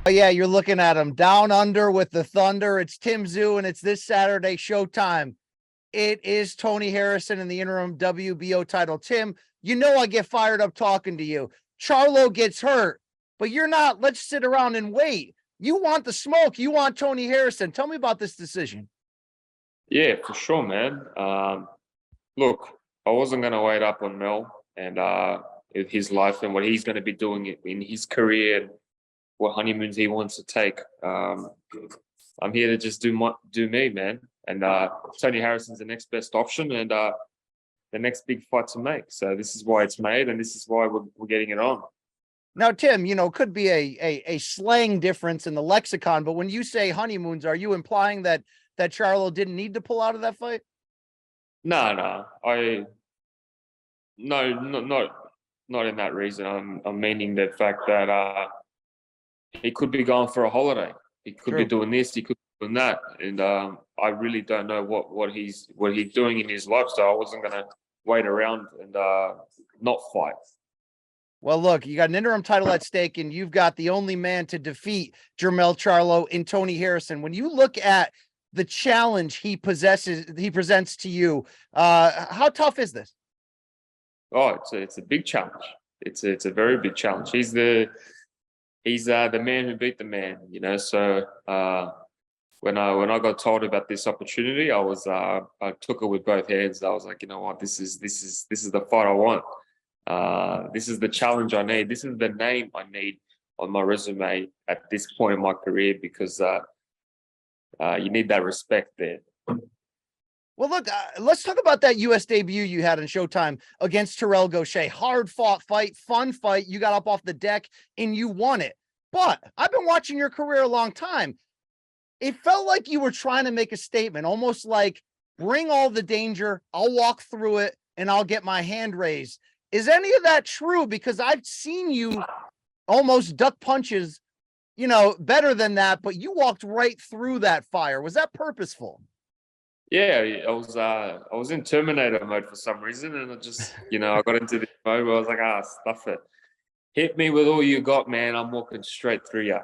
Oh, yeah, you're looking at him down under with the Thunder. It's Tim Tszyu, and it's this Saturday, Showtime. It is Tony Harrison in the interim WBO title. Tim, you know I get fired up talking to you. Charlo gets hurt, but you're not. Let's sit around and wait. You want the smoke. You want Tony Harrison. Tell me about this decision. Yeah, for sure, man. Look, I wasn't going to wait up on Mel and his life and what he's going to be doing in his career and what honeymoons he wants to take. I'm here to just do me, man. And Tony Harrison's the next best option and the next big fight to make. So this is why it's made, and this is why we're getting it on. Now, Tim, could be a slang difference in the lexicon, but when you say honeymoons, are you implying that Charlo didn't need to pull out of that fight? No, not in that reason. I'm meaning the fact that he could be going for a holiday. He could be doing this. He could be doing that, and I really don't know what he's doing in his life. So I wasn't going to wait around and not fight. Well, look, you got an interim title at stake, and you've got the only man to defeat Jermell Charlo in Tony Harrison. When you look at the challenge he presents to you, how tough is this? Oh, it's a big challenge. It's a very big challenge. He's the man who beat the man, So when I got told about this opportunity, I took it with both hands. I was like, you know what, this is the fight I want. This is the challenge I need. This is the name I need on my resume at this point in my career, because you need that respect there. Well, look, let's talk about that U.S. debut you had in Showtime against Terrell Gaucher. Hard-fought fight, fun fight. You got up off the deck, and you won it. But I've been watching your career a long time. It felt like you were trying to make a statement, almost like, bring all the danger, I'll walk through it, and I'll get my hand raised. Is any of that true? Because I've seen you almost duck punches, better than that, but you walked right through that fire. Was that purposeful? Yeah, I was in Terminator mode for some reason, and I just, I got into this mode where I was like, stuff it. Hit me with all you got, man. I'm walking straight through you.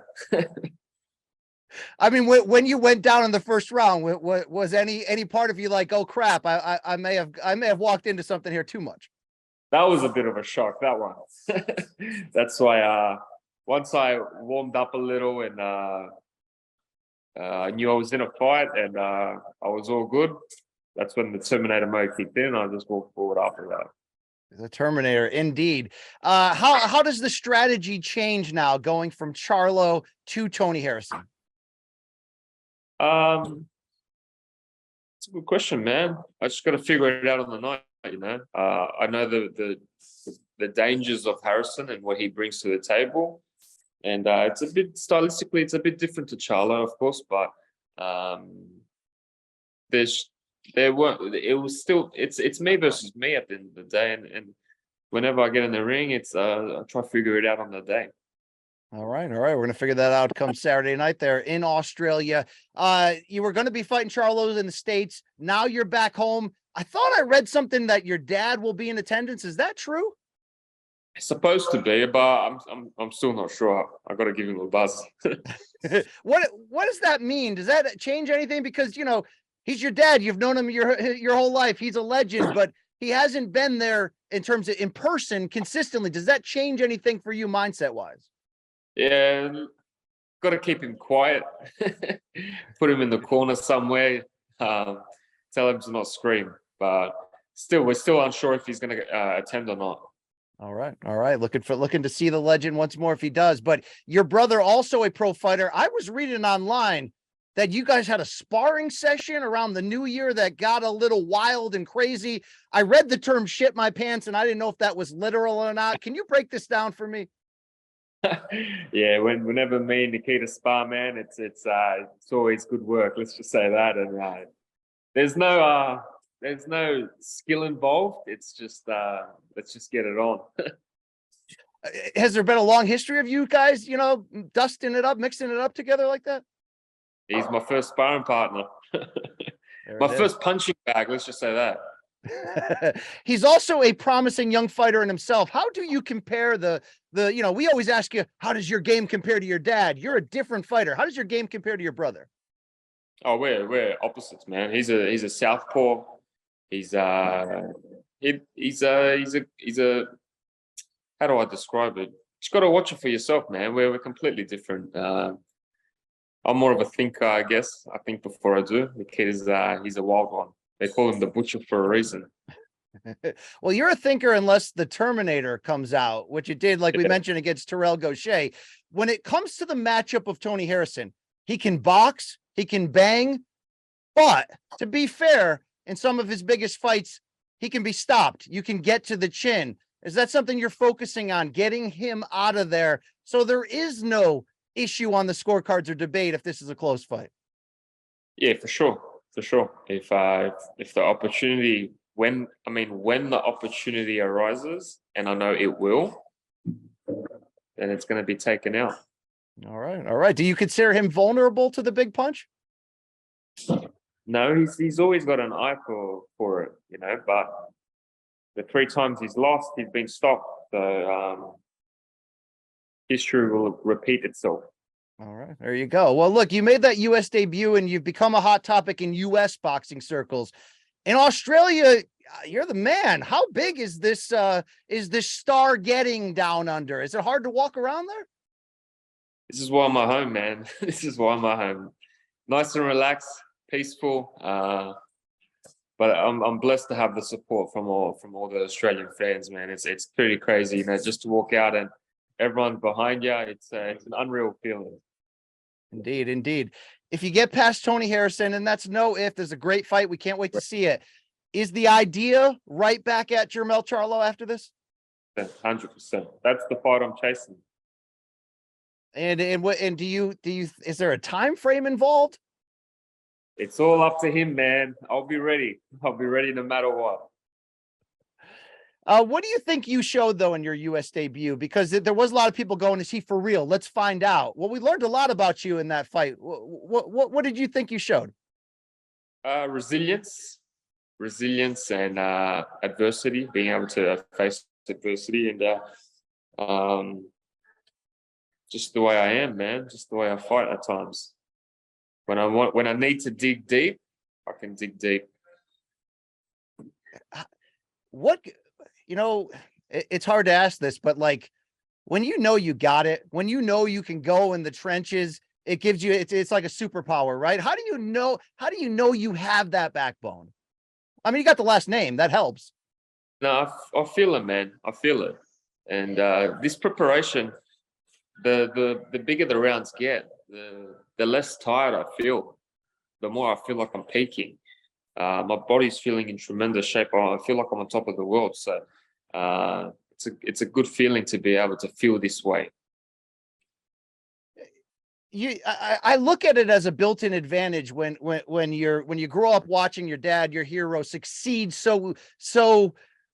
I mean, when you went down in the first round, was any part of you like, oh crap, I may have walked into something here too much? That was a bit of a shock, that one. That's why once I warmed up a little and I knew I was in a fight and I was all good, that's when the Terminator mode kicked in. I just walked forward after that. The Terminator, indeed. How does the strategy change now, going from Charlo to Tony Harrison? It's a good question, man. I just got to figure it out on the night. I know the dangers of Harrison and what he brings to the table, and it's a bit stylistically, it's a bit different to Charlo, of course, but it's me versus me at the end of the day, and whenever I get in the ring, it's I try to figure it out on the day. All right. We're going to figure that out come Saturday night there in Australia. You were going to be fighting Charlo in the States. Now you're back home. I thought I read something that your dad will be in attendance. Is that true? It's supposed to be, but I'm still not sure. I got to give him a buzz. What does that mean? Does that change anything? Because he's your dad. You've known him your whole life. He's a legend, but he hasn't been there in terms of in person consistently. Does that change anything for you mindset wise? Yeah, got to keep him quiet. Put him in the corner somewhere. Tell him to not scream. But we're still unsure if he's going to attend or not. All right. Looking to see the legend once more if he does. But your brother, also a pro fighter. I was reading online that you guys had a sparring session around the new year that got a little wild and crazy. I read the term "shit my pants" and I didn't know if that was literal or not. Can you break this down for me? Yeah, whenever me and Nikita spar, man, it's always good work. Let's just say that. And there's no skill involved. It's just let's just get it on. Has there been a long history of you guys, dusting it up, mixing it up together like that? He's my first sparring partner. My first punching bag. Let's just say that. He's also a promising young fighter in himself. How do you compare we always ask you, how does your game compare to your dad? You're a different fighter. How does your game compare to your brother? Oh, we're opposites, man. He's a southpaw. He's he's a how do I describe it? Just got to watch it for yourself, man. We're completely different. I'm more of a thinker, I guess. I think before I do. Nikita's he's a wild one. They call him the butcher for a reason. Well, you're a thinker unless the Terminator comes out, which it did, like we mentioned, against Terrell Gaucher. When it comes to the matchup of Tony Harrison, he can box, he can bang, but to be fair, in some of his biggest fights, he can be stopped. You can get to the chin. Is that something you're focusing on, getting him out of there so there is no issue on the scorecards or debate if this is a close fight? Yeah, for sure. For sure. If the opportunity, when the opportunity arises, and I know it will, then it's going to be taken out. All right. All right. Do you consider him vulnerable to the big punch? No, he's always got an eye for it, but the 3 times he's lost, he's been stopped. So history will repeat itself. All right, there you go. Well, look, you made that U.S. debut and you've become a hot topic in U.S. boxing circles. In Australia, you're the man. How big is this star getting down under? Is it hard to walk around there? This is why I'm at home, man. This is why I'm at home. Nice and relaxed, peaceful. But I'm blessed to have the support from all the Australian fans, man. It's pretty crazy, just to walk out and everyone's behind you. It's an unreal feeling. Indeed, indeed. If you get past Tony Harrison, and that's no if, there's a great fight. We can't wait to see it. Is the idea right back at Jermell Charlo after this? 100%. That's the fight I'm chasing. And do you is there a time frame involved? It's all up to him, man. I'll be ready. I'll be ready no matter what. What do you think you showed, though, in your U.S. debut? Because there was a lot of people going, is he for real? Let's find out. Well, we learned a lot about you in that fight. What did you think you showed? Resilience and adversity, being able to face adversity, and just the way I am, man. Just the way I fight at times. When I need to dig deep, I can dig deep. It's hard to ask this, but like when you got it, when you can go in the trenches, it gives you, it's like a superpower, right? How do you know you have that backbone? I mean, you got the last name, that helps. No, I feel it, man. I feel it. And this preparation, the bigger the rounds get, the less tired I feel, the more I feel like I'm peaking. My body's feeling in tremendous shape. I feel like I'm on top of the world. So it's a good feeling to be able to feel this way. I look at it as a built-in advantage when you grow up watching your dad, your hero, succeed so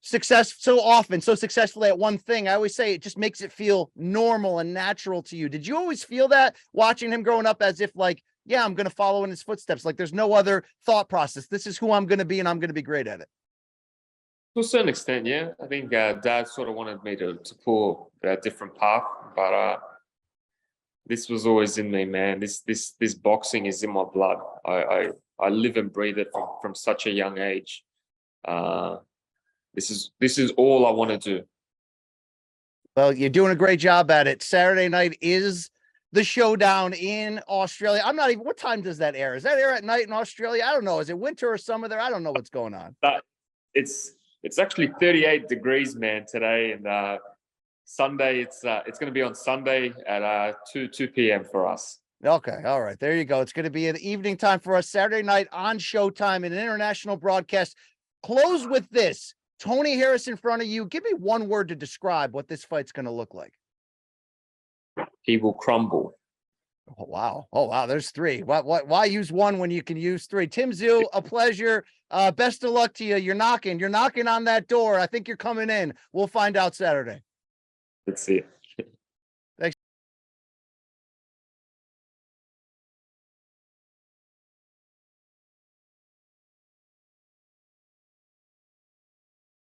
successfully at one thing. I always say it just makes it feel normal and natural to you. Did you always feel that watching him growing up, as if like, yeah, I'm going to follow in his footsteps? Like there's no other thought process. This is who I'm going to be, and I'm going to be great at it. To a certain extent, yeah. I think Dad sort of wanted me to pull a different path, but this was always in me, man. This boxing is in my blood. I live and breathe it from such a young age. This is all I want to do. Well, you're doing a great job at it. Saturday night is the showdown in Australia. I'm not even, what time does that air? Is that air at night in Australia? I don't know. Is it winter or summer there? I don't know what's going on. It's actually 38 degrees, man, today. And Sunday, it's going to be on Sunday at 2 p.m. for us. Okay. All right. There you go. It's going to be an evening time for us Saturday night on Showtime, an international broadcast. Close with this. Tony Harris in front of you. Give me one word to describe what this fight's going to look like. He will crumble. Oh, wow. Oh, wow. There's 3. Why use 1 when you can use 3? Tim Tszyu, a pleasure. Best of luck to you. You're knocking on that door. I think you're coming in. We'll find out Saturday. Let's see it.